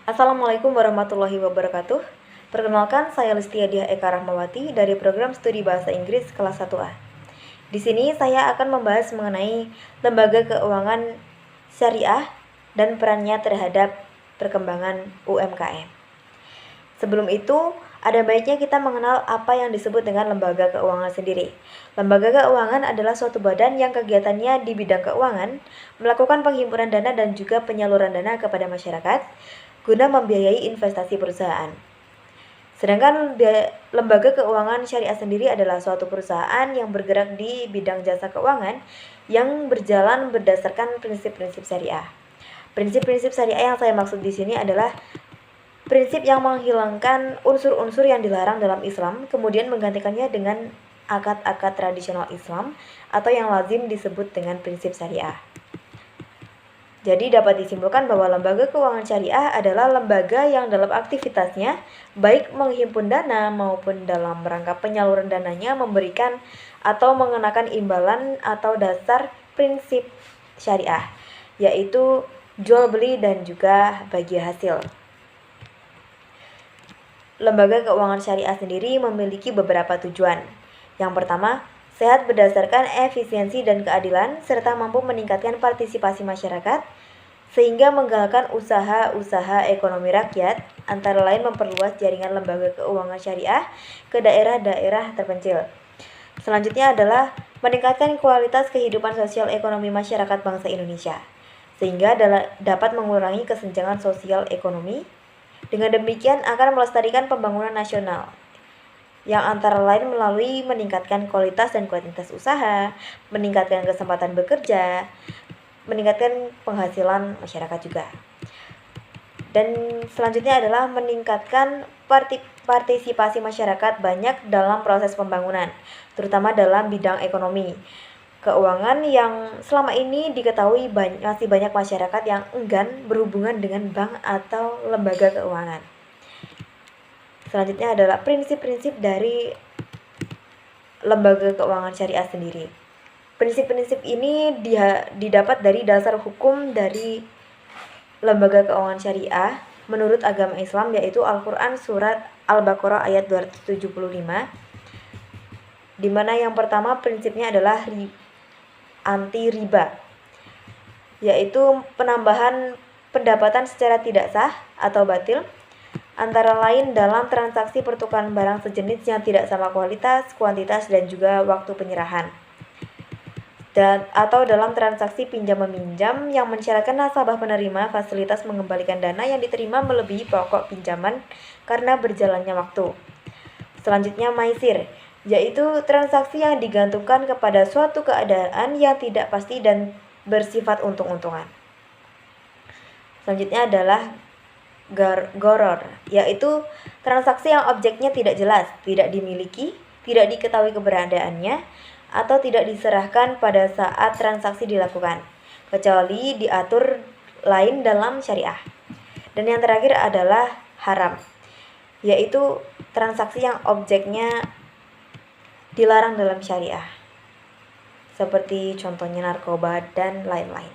Assalamualaikum warahmatullahi wabarakatuh. Perkenalkan, saya Listia Diah Eka Rahmawati dari program studi Bahasa Inggris kelas 1A. Di sini saya akan membahas mengenai lembaga keuangan syariah dan perannya terhadap perkembangan UMKM. Sebelum itu, ada baiknya kita mengenal apa yang disebut dengan lembaga keuangan sendiri. Lembaga keuangan adalah suatu badan yang kegiatannya di bidang keuangan, melakukan penghimpunan dana dan juga penyaluran dana kepada masyarakat guna membiayai investasi perusahaan. Sedangkan lembaga keuangan syariah sendiri adalah suatu perusahaan yang bergerak di bidang jasa keuangan yang berjalan berdasarkan prinsip-prinsip syariah. Prinsip-prinsip syariah yang saya maksud di sini adalah prinsip yang menghilangkan unsur-unsur yang dilarang dalam Islam, kemudian menggantikannya dengan akad-akad tradisional Islam atau yang lazim disebut dengan prinsip syariah. Jadi dapat disimpulkan bahwa lembaga keuangan syariah adalah lembaga yang dalam aktivitasnya, baik menghimpun dana maupun dalam rangka penyaluran dananya memberikan atau mengenakan imbalan atau dasar prinsip syariah, yaitu jual beli dan juga bagi hasil. Lembaga keuangan syariah sendiri memiliki beberapa tujuan. Yang pertama, sehat berdasarkan efisiensi dan keadilan, serta mampu meningkatkan partisipasi masyarakat, sehingga menggalakkan usaha-usaha ekonomi rakyat, antara lain memperluas jaringan lembaga keuangan syariah ke daerah-daerah terpencil. Selanjutnya adalah meningkatkan kualitas kehidupan sosial ekonomi masyarakat bangsa Indonesia, sehingga dapat mengurangi kesenjangan sosial ekonomi. Dengan demikian akan melestarikan pembangunan nasional, yang antara lain melalui meningkatkan kualitas dan kuantitas usaha, meningkatkan kesempatan bekerja, meningkatkan penghasilan masyarakat juga. Dan selanjutnya adalah meningkatkan partisipasi masyarakat banyak dalam proses pembangunan, terutama dalam bidang ekonomi keuangan yang selama ini diketahui masih banyak masyarakat yang enggan berhubungan dengan bank atau lembaga keuangan. Selanjutnya adalah prinsip-prinsip dari lembaga keuangan syariah sendiri. Prinsip-prinsip ini didapat dari dasar hukum dari lembaga keuangan syariah menurut agama Islam, yaitu Al-Quran surat Al-Baqarah ayat 275, di mana yang pertama prinsipnya adalah anti riba, yaitu penambahan pendapatan secara tidak sah atau batil, antara lain dalam transaksi pertukaran barang sejenis yang tidak sama kualitas, kuantitas, dan juga waktu penyerahan, atau dalam transaksi pinjam-meminjam yang mensyaratkan nasabah penerima fasilitas mengembalikan dana yang diterima melebihi pokok pinjaman karena berjalannya waktu. Selanjutnya maisir, yaitu transaksi yang digantungkan kepada suatu keadaan yang tidak pasti dan bersifat untung-untungan. Selanjutnya adalah goror, yaitu transaksi yang objeknya tidak jelas, tidak dimiliki, tidak diketahui keberadaannya, atau tidak diserahkan pada saat transaksi dilakukan, kecuali diatur lain dalam syariah. Dan yang terakhir adalah haram, yaitu transaksi yang objeknya dilarang dalam syariah, seperti contohnya narkoba dan lain-lain.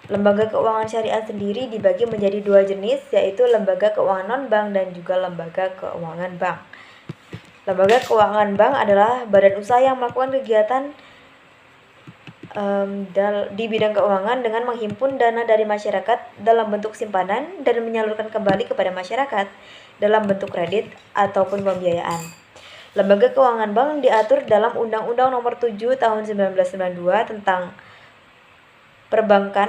Lembaga keuangan syariah sendiri dibagi menjadi dua jenis, yaitu lembaga keuangan non-bank dan juga lembaga keuangan bank. Lembaga keuangan bank adalah badan usaha yang melakukan kegiatan di bidang keuangan dengan menghimpun dana dari masyarakat dalam bentuk simpanan dan menyalurkan kembali kepada masyarakat dalam bentuk kredit ataupun pembiayaan. Lembaga keuangan bank diatur dalam Undang-Undang Nomor 7 Tahun 1992 tentang Perbankan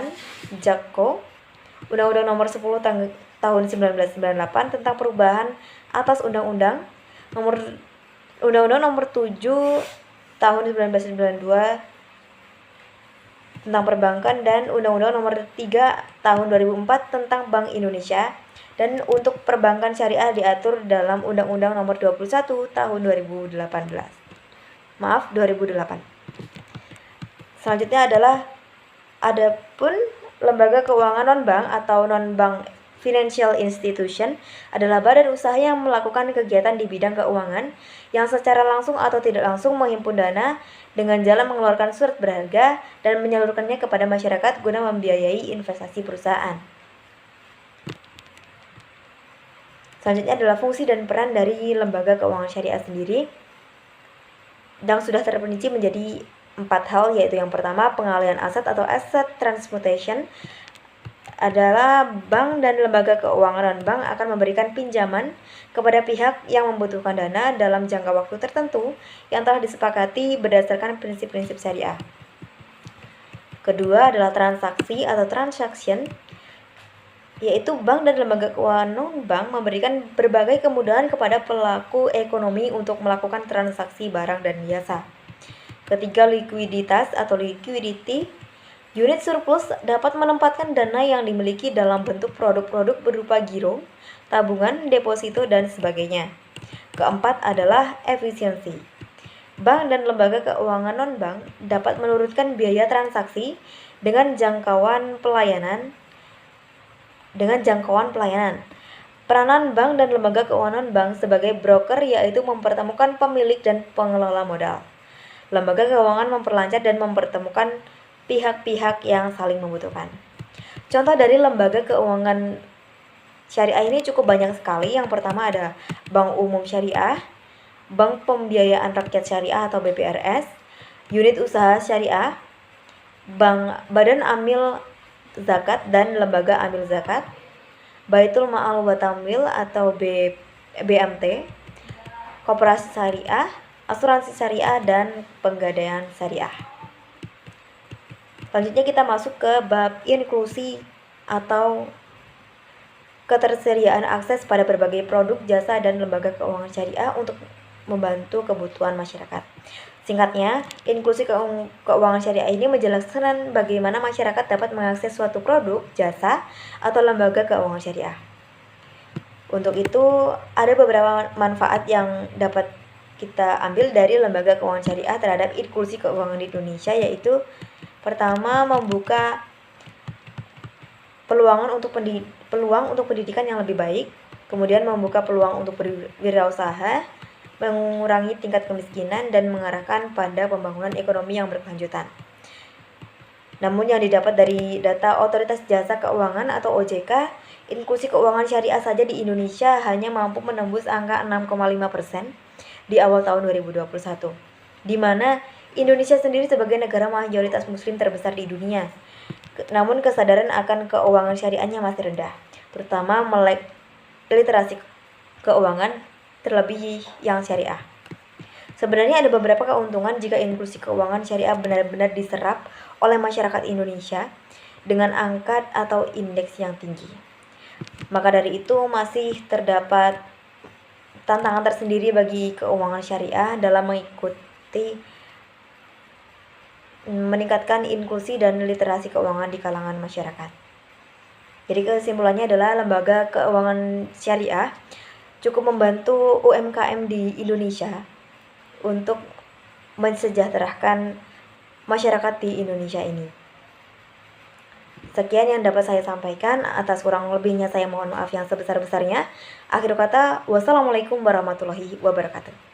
(Jakko), Undang-Undang Nomor 10 Tahun 1998 tentang perubahan atas Undang-Undang Nomor 7 Tahun 1992 tentang perbankan, dan Undang-Undang Nomor 3 Tahun 2004 tentang Bank Indonesia. Dan untuk perbankan syariah diatur dalam Undang-Undang Nomor 21 Tahun 2008. Selanjutnya adalah adapun lembaga keuangan non-bank atau non-bank financial institution adalah badan usaha yang melakukan kegiatan di bidang keuangan yang secara langsung atau tidak langsung menghimpun dana dengan jalan mengeluarkan surat berharga dan menyalurkannya kepada masyarakat guna membiayai investasi perusahaan. Selanjutnya adalah fungsi dan peran dari lembaga keuangan syariah sendiri yang sudah terperinci menjadi 4 hal, yaitu yang pertama pengalihan aset atau asset transmutation adalah bank dan lembaga keuangan non-bank akan memberikan pinjaman kepada pihak yang membutuhkan dana dalam jangka waktu tertentu yang telah disepakati berdasarkan prinsip-prinsip syariah. Kedua adalah transaksi atau transaction, yaitu bank dan lembaga keuangan non-bank memberikan berbagai kemudahan kepada pelaku ekonomi untuk melakukan transaksi barang dan jasa. Ketiga, likuiditas atau liquidity. Unit surplus dapat menempatkan dana yang dimiliki dalam bentuk produk-produk berupa giro, tabungan, deposito, dan sebagainya. Keempat adalah efisiensi. Bank dan lembaga keuangan non-bank dapat menurunkan biaya transaksi dengan jangkauan pelayanan. Peranan bank dan lembaga keuangan non-bank sebagai broker yaitu mempertemukan pemilik dan pengelola modal. Lembaga keuangan memperlancar dan mempertemukan pihak-pihak yang saling membutuhkan. Contoh dari lembaga keuangan syariah ini cukup banyak sekali. Yang pertama ada Bank Umum Syariah, Bank Pembiayaan Rakyat Syariah atau BPRS, Unit Usaha Syariah, Badan Amil Zakat dan Lembaga Amil Zakat, Baitul Ma'al wa Tamwil atau BMT, Koperasi Syariah, Asuransi Syariah, dan Penggadaian Syariah. Selanjutnya kita masuk ke bab inklusi atau ketersediaan akses pada berbagai produk, jasa, dan lembaga keuangan syariah untuk membantu kebutuhan masyarakat. Singkatnya, inklusi keuangan syariah ini menjelaskan bagaimana masyarakat dapat mengakses suatu produk, jasa, atau lembaga keuangan syariah. Untuk itu, ada beberapa manfaat yang dapat kita ambil dari lembaga keuangan syariah terhadap inklusi keuangan di Indonesia, yaitu pertama, membuka peluang untuk pendidikan yang lebih baik, kemudian membuka peluang untuk berwirausaha, mengurangi tingkat kemiskinan, dan mengarahkan pada pembangunan ekonomi yang berkelanjutan. Namun yang didapat dari data Otoritas Jasa Keuangan atau OJK, inklusi keuangan syariah saja di Indonesia hanya mampu menembus angka 6,5% di awal tahun 2021, di mana Indonesia sendiri sebagai negara mayoritas muslim terbesar di dunia. Namun kesadaran akan keuangan syariahnya masih rendah, terutama melek literasi keuangan, terlebih yang syariah. Sebenarnya ada beberapa keuntungan jika inklusi keuangan syariah benar-benar diserap oleh masyarakat Indonesia dengan angka atau indeks yang tinggi. Maka dari itu masih terdapat tantangan tersendiri bagi keuangan syariah dalam meningkatkan inklusi dan literasi keuangan di kalangan masyarakat. Jadi kesimpulannya adalah lembaga keuangan syariah cukup membantu UMKM di Indonesia untuk mensejahterakan masyarakat di Indonesia ini. Sekian yang dapat saya sampaikan. Atas kurang lebihnya saya mohon maaf yang sebesar-besarnya. Akhir kata, wassalamualaikum warahmatullahi wabarakatuh.